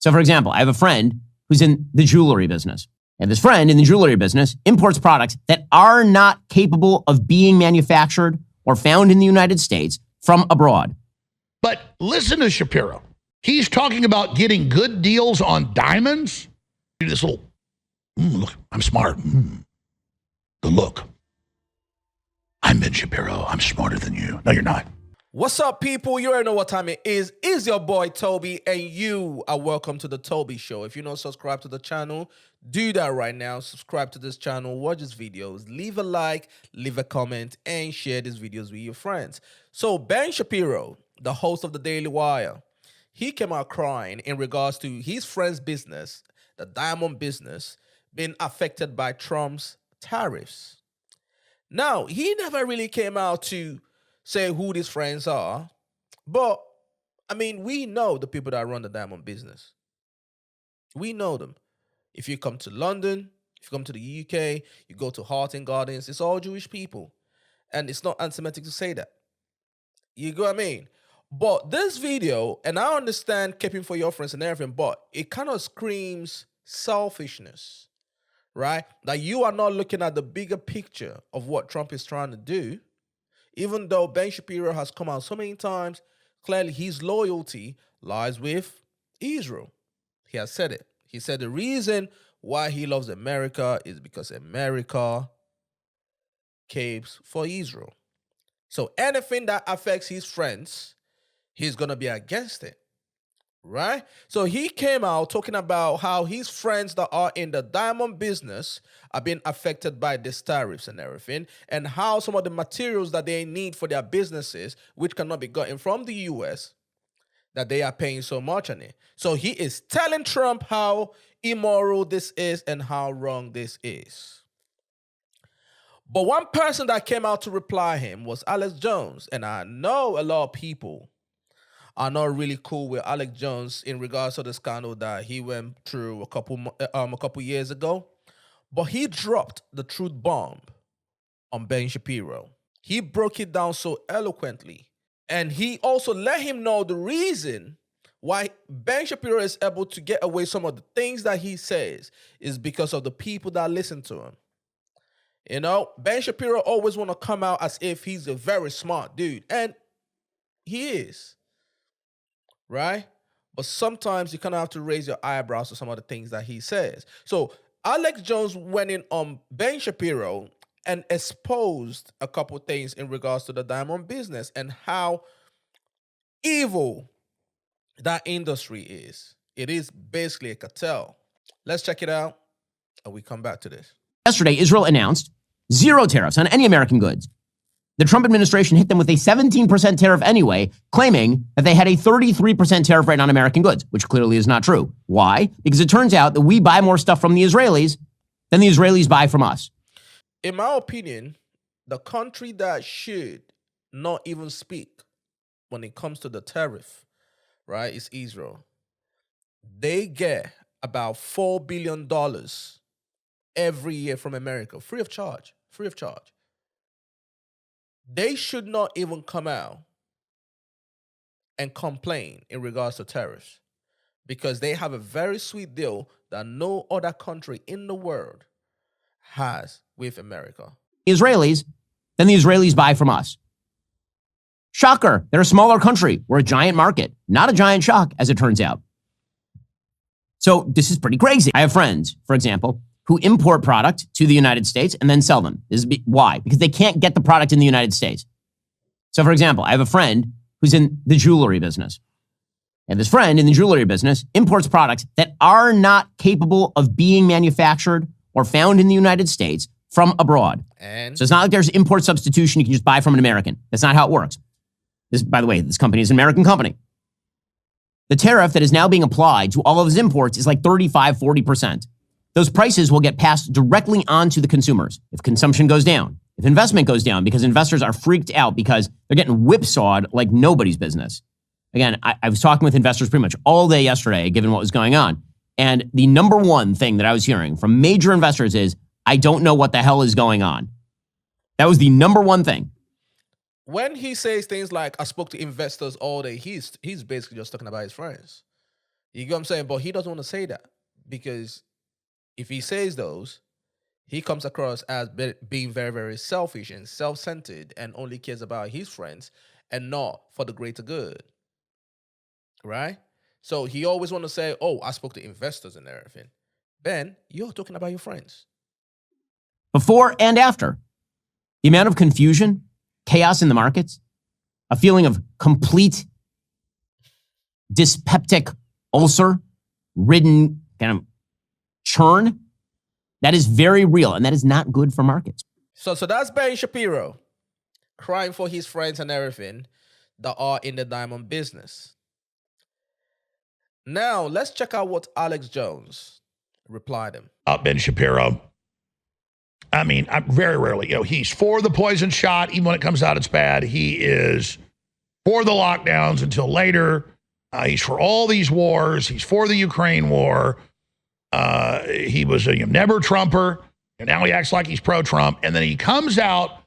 So, for example, I have a friend who's in the jewelry business. And this friend in the jewelry business imports products that are not capable of being manufactured or found in the United States from abroad. But listen to Shapiro. He's talking about getting good deals on diamonds. This little, look, I'm smart. The look. I'm Ben Shapiro. I'm smarter than you. No, you're not. What's up, people? You already know what time it is. It's your boy, Toby, and you are welcome to The Toby Show. If you're not subscribed to the channel, do that right now. Subscribe to this channel, watch these videos, leave a like, leave a comment, and share these videos with your friends. So, Ben Shapiro, the host of The Daily Wire, he came out crying in regards to his friend's business, the diamond business, being affected by Trump's tariffs. Now, he never really came out to say who these friends are, but I mean, we know the people that run the diamond business. We know them. If you come to London, if you come to the UK, you go to Harting Gardens, it's all Jewish people. And it's not anti-Semitic to say that. You get what I mean? But this video, and I understand keeping for your friends and everything, but it kind of screams selfishness, right? That you are not looking at the bigger picture of what Trump is trying to do. Even though Ben Shapiro has come out so many times, clearly his loyalty lies with Israel. He has said it. He said the reason why he loves America is because America caves for Israel. So anything that affects his friends, he's going to be against it. Right? So he came out talking about how his friends that are in the diamond business are being affected by these tariffs and everything, and how some of the materials that they need for their businesses, which cannot be gotten from the US, that they are paying so much on it. So he is telling Trump how immoral this is and how wrong this is. But one person that came out to reply him was Alex Jones, and I know a lot of people are not really cool with Alex Jones in regards to the scandal that he went through a couple years ago. But he dropped the truth bomb on Ben Shapiro. He broke it down so eloquently. And he also let him know the reason why Ben Shapiro is able to get away some of the things that he says is because of the people that listen to him. You know, Ben Shapiro always want to come out as if he's a very smart dude. And he is. Right? But sometimes you kind of have to raise your eyebrows to some of the things that he says. So Alex Jones went in on Ben Shapiro and exposed a couple things in regards to the diamond business and how evil that industry is. It is basically a cartel. Let's check it out, and we come back to this. Yesterday, Israel announced zero tariffs on any American goods. The Trump administration hit them with a 17% tariff anyway, claiming that they had a 33% tariff rate on American goods, which clearly is not true. Why? Because it turns out that we buy more stuff from the Israelis than the Israelis buy from us. In my opinion, the country that should not even speak when it comes to the tariff, right, is Israel. They get about $4 billion every year from America, free of charge. They should not even come out and complain in regards to tariffs because they have a very sweet deal that no other country in the world has with America. Israelis, then the Israelis buy from us. Shocker, they're a smaller country. We're a giant market. Not a giant shock, as it turns out. So this is pretty crazy. I have friends, for example, who import product to the United States and then sell them. Why? Because they can't get the product in the United States. So, for example, I have a friend who's in the jewelry business. And this friend in the jewelry business imports products that are not capable of being manufactured or found in the United States from abroad. And so it's not like there's import substitution you can just buy from an American. That's not how it works. By the way, this company is an American company. The tariff that is now being applied to all of his imports is like 35-40%. Those prices will get passed directly on to the consumers if consumption goes down, if investment goes down, because investors are freaked out because they're getting whipsawed like nobody's business. Again, I was talking with investors pretty much all day yesterday, given what was going on. And the number one thing that I was hearing from major investors is, I don't know what the hell is going on. That was the number one thing. When he says things like, I spoke to investors all day, he's basically just talking about his friends. You get what I'm saying? But he doesn't want to say that because if he says those, he comes across as being very, very selfish and self-centered and only cares about his friends and not for the greater good. Right? So he always want to say, oh, I spoke to investors and everything. Ben, you're talking about your friends. Before and after, the amount of confusion, chaos in the markets, a feeling of complete dyspeptic ulcer-ridden kind of churn, that is very real, and that is not good for markets. So that's Ben Shapiro crying for his friends and everything that are in the diamond business. Now, let's check out what Alex Jones replied him. Ben Shapiro. I mean, very rarely, he's for the poison shot. Even when it comes out, it's bad. He is for the lockdowns until later. He's for all these wars. He's for the Ukraine war. He was a never Trumper, and now he acts like he's pro-Trump. And then he comes out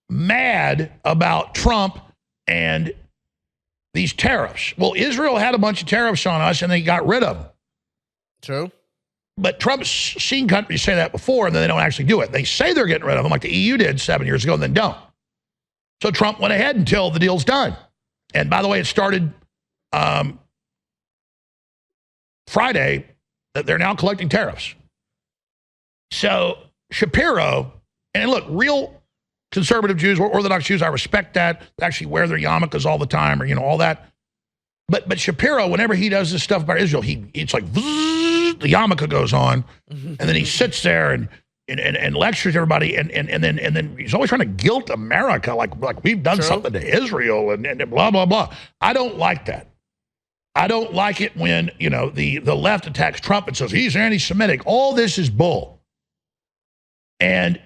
mad about Trump and these tariffs. Well, Israel had a bunch of tariffs on us, and they got rid of them. True. But Trump's seen countries say that before, and then they don't actually do it. They say they're getting rid of them, like the EU did 7 years ago, and then don't. So Trump went ahead until the deal's done. And by the way, it started Friday that they're now collecting tariffs. So Shapiro, and look, real conservative Jews or Orthodox Jews, I respect that. They actually wear their yarmulkes all the time, or all that. But Shapiro, whenever he does this stuff about Israel, it's like the yarmulke goes on, and then he sits there and lectures everybody, and then he's always trying to guilt America, like we've done something to Israel and blah blah blah. I don't like that. I don't like it when the left attacks Trump and says he's anti-Semitic. All this is bull, and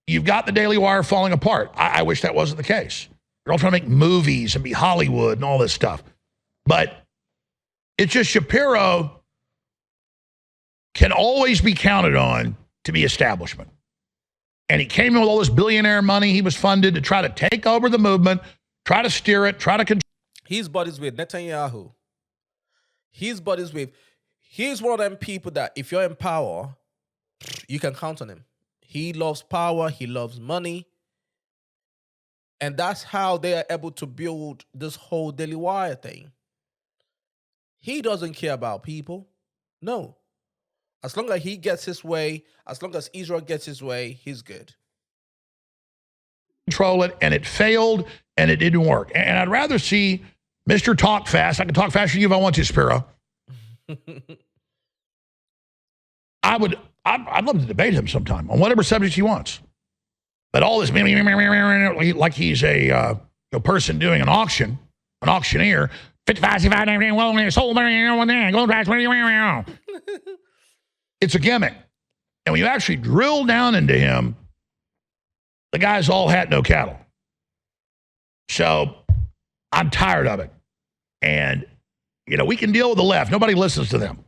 you've got the Daily Wire falling apart. I wish that wasn't the case. They're all trying to make movies and be Hollywood and all this stuff. But it's just Shapiro can always be counted on to be establishment. And he came in with all this billionaire money he was funded to try to take over the movement, try to steer it, try to control. He's buddies with Netanyahu. He's one of them people that if you're in power, you can count on him. He loves power. He loves money. And that's how they are able to build this whole Daily Wire thing. He doesn't care about people. No. As long as he gets his way, as long as Israel gets his way, he's good. Control it, and it failed, and it didn't work. And I'd rather see Mr. Talk Fast. I can talk faster than you if I want to, Spiro. I'd love to debate him sometime on whatever subject he wants. But all this, like he's a person doing an auction, an auctioneer. 55, it's a gimmick. And when you actually drill down into him, the guy's all hat, no cattle. So I'm tired of it. And, we can deal with the left. Nobody listens to them.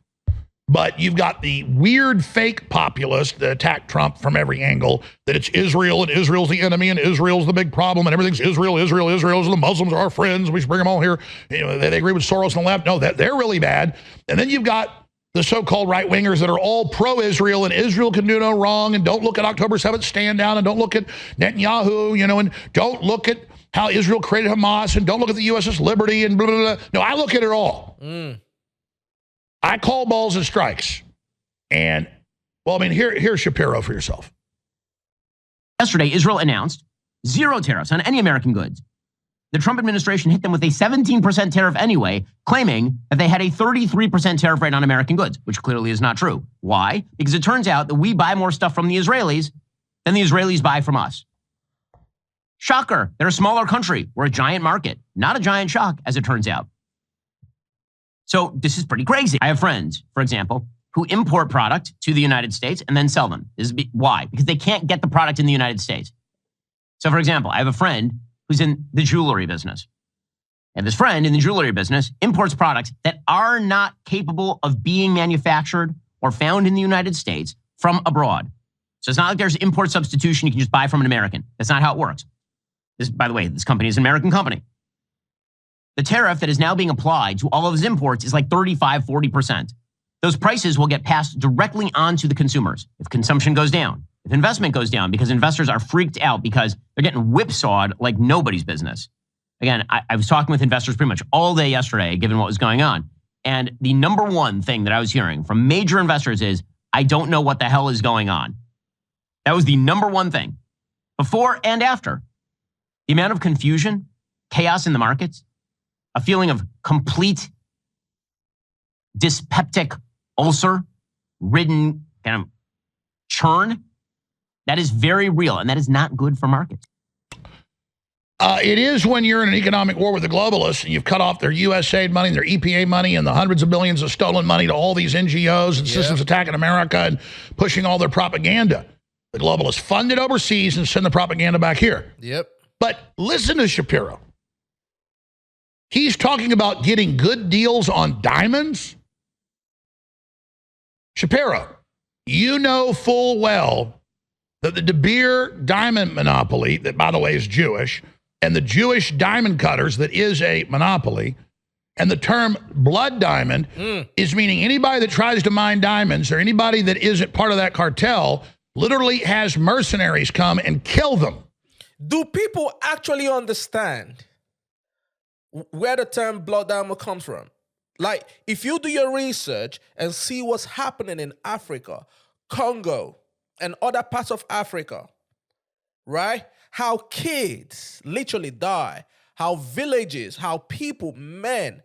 But you've got the weird fake populists that attack Trump from every angle, that it's Israel and Israel's the enemy and Israel's the big problem and everything's Israel, and the Muslims are our friends. We should bring them all here. They agree with Soros and the left. No, they're really bad. And then you've got the so-called right-wingers that are all pro-Israel, and Israel can do no wrong, and don't look at October 7th stand down, and don't look at Netanyahu, and don't look at how Israel created Hamas, and don't look at the USS Liberty, and blah, blah, blah. No, I look at it all. I call balls and strikes. And, here's Shapiro for yourself. Yesterday, Israel announced 0 tariffs on any American goods. The Trump administration hit them with a 17% tariff anyway, claiming that they had a 33% tariff rate on American goods, which clearly is not true. Why? Because it turns out that we buy more stuff from the Israelis than the Israelis buy from us. Shocker. They're a smaller country. We're a giant market. Not a giant shock, as it turns out. So this is pretty crazy. I have friends, for example, who import product to the United States and then sell them. Why? Because they can't get the product in the United States. So, for example, I have a friend who's in the jewelry business. And this friend in the jewelry business imports products that are not capable of being manufactured or found in the United States from abroad. So it's not like there's import substitution you can just buy from an American. That's not how it works. By the way, this company is an American company. The tariff that is now being applied to all of his imports is like 35, 40%. Those prices will get passed directly on to the consumers if consumption goes down, if investment goes down, because investors are freaked out because they're getting whipsawed like nobody's business. Again, I was talking with investors pretty much all day yesterday, given what was going on. And the number one thing that I was hearing from major investors is, I don't know what the hell is going on. That was the number one thing. Before and after. The amount of confusion, chaos in the markets, a feeling of complete dyspeptic ulcer-ridden kind of churn, that is very real, and that is not good for markets. It is when you're in an economic war with the globalists and you've cut off their USAID money, their EPA money, and the hundreds of billions of stolen money to all these NGOs and systems attacking America and pushing all their propaganda. The globalists fund it overseas and send the propaganda back here. Yep. But listen to Shapiro. He's talking about getting good deals on diamonds. Shapiro, you know full well that the De Beer diamond monopoly, that by the way is Jewish, and the Jewish diamond cutters, that is a monopoly, and the term blood diamond is meaning anybody that tries to mine diamonds or anybody that isn't part of that cartel literally has mercenaries come and kill them. Do people actually understand where the term blood diamond comes from? Like, if you do your research and see what's happening in Africa, Congo, and other parts of Africa, right? How kids literally die, how villages, how people, men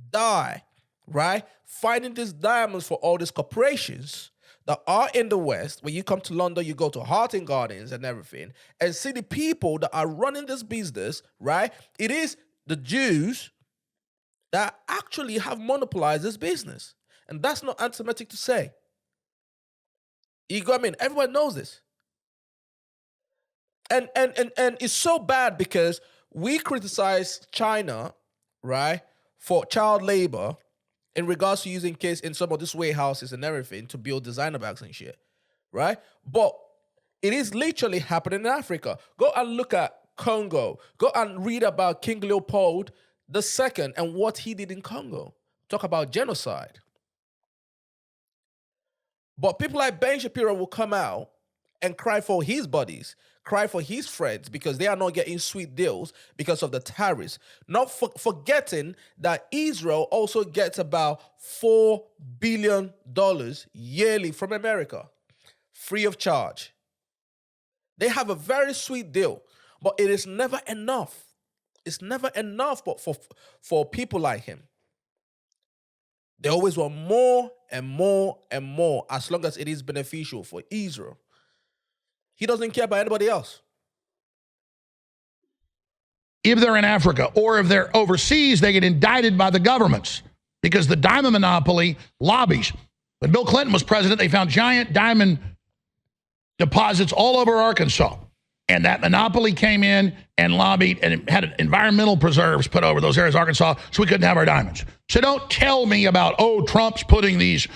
die, right? Finding these diamonds for all these corporations that are in the West. When you come to London, you go to Harting Gardens and everything, and see the people that are running this business, right? It is the Jews that actually have monopolized this business. And that's not anti-Semitic to say. You go, I mean, everyone knows this. And it's so bad because we criticize China, right, for child labor in regards to using kids in some of these warehouses and everything to build designer bags and shit, right? But it is literally happening in Africa. Go and look at Congo. Go and read about King Leopold II and what he did in Congo. Talk about genocide. But people like Ben Shapiro will come out and cry for his buddies, cry for his friends because they are not getting sweet deals because of the tariffs. Not forgetting that Israel also gets about $4 billion yearly from America, free of charge. They have a very sweet deal, but it is never enough. It's never enough but for people like him. They always want more and more and more as long as it is beneficial for Israel. He doesn't care about anybody else. If they're in Africa or if they're overseas, they get indicted by the governments because the diamond monopoly lobbies. When Bill Clinton was president, they found giant diamond deposits all over Arkansas. And that monopoly came in and lobbied and had environmental preserves put over those areas of Arkansas so we couldn't have our diamonds. So don't tell me about, oh, Trump's putting these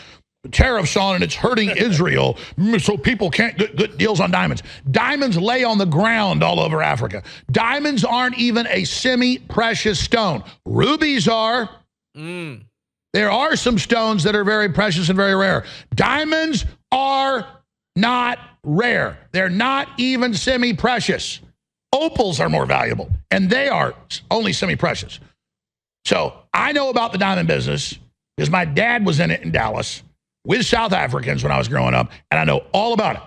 tariffs on and it's hurting Israel so people can't get good deals on diamonds. Diamonds lay on the ground all over Africa. Diamonds aren't even a semi-precious stone. Rubies are. There are some stones that are very precious and very rare. Diamonds are not rare. They're not even semi-precious. Opals are more valuable, and they are only semi-precious. So I know about the diamond business because my dad was in it in Dallas with South Africans when I was growing up, and I know all about it.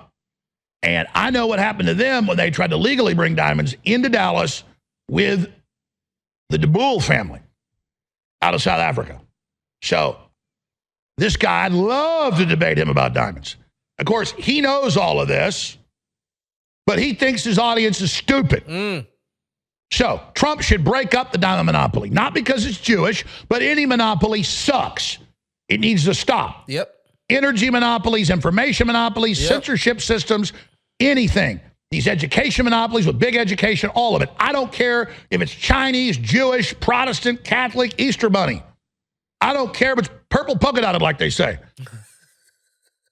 And I know what happened to them when they tried to legally bring diamonds into Dallas with the De Boer family out of South Africa. So this guy, I'd love to debate him about diamonds. Of course, he knows all of this, but he thinks his audience is stupid. So Trump should break up the diamond monopoly, not because it's Jewish, but any monopoly sucks. It needs to stop. Yep. Energy monopolies, information monopolies, censorship systems, anything. These education monopolies with big education, all of it. I don't care if it's Chinese, Jewish, Protestant, Catholic, Easter Bunny. I don't care if it's purple polka dotted like they say.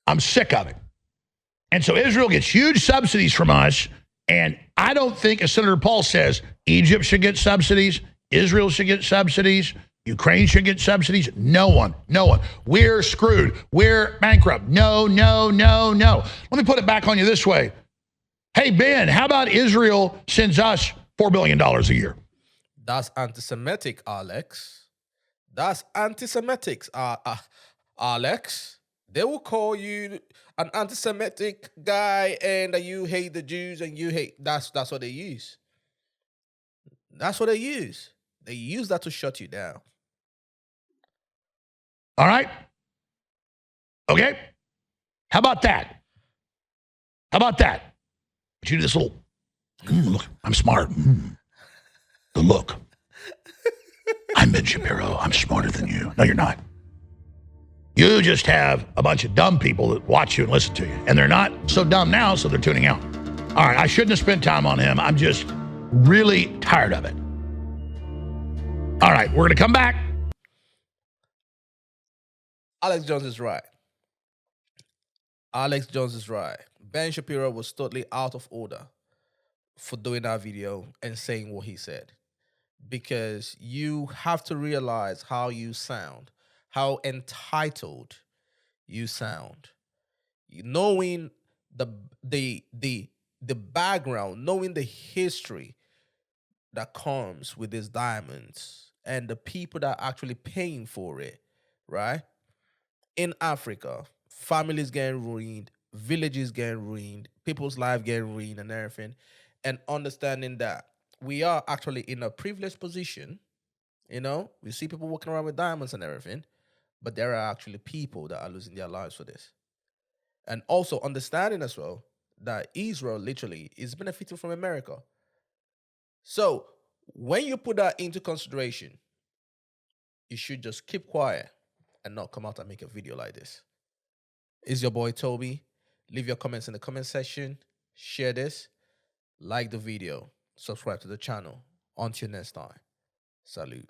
I'm sick of it. And so Israel gets huge subsidies from us, and I don't think, as Senator Paul says, Egypt should get subsidies, Israel should get subsidies. Ukraine should get subsidies. No one. We're screwed. We're bankrupt. No. Let me put it back on you this way. Hey, Ben, how about Israel sends us $4 billion a year? That's anti-Semitic, Alex. That's anti-Semitic, Alex. They will call you an anti-Semitic guy and that you hate the Jews and you hate. That's what they use. That's what they use. They use that to shut you down. All right. Okay. How about that? But you do this little, look, I'm smart. The look. I'm Ben Shapiro. I'm smarter than you. No, you're not. You just have a bunch of dumb people that watch you and listen to you. And they're not so dumb now, so they're tuning out. All right, I shouldn't have spent time on him. I'm just really tired of it. All right, we're going to come back. Alex Jones is right. Ben Shapiro was totally out of order for doing that video and saying what he said. Because you have to realize how you sound, how entitled you sound. Knowing the background, knowing the history that comes with these diamonds and the people that are actually paying for it, right? In Africa, families getting ruined, villages getting ruined, people's lives getting ruined and everything. And understanding that we are actually in a privileged position. You know, we see people walking around with diamonds and everything, but there are actually people that are losing their lives for this. And also understanding as well that Israel literally is benefiting from America. So when you put that into consideration, you should just keep quiet and not come out and make a video like this. It's your boy Toby. Leave your comments in the comment section. Share this. Like the video. Subscribe to the channel. Until next time. Salute.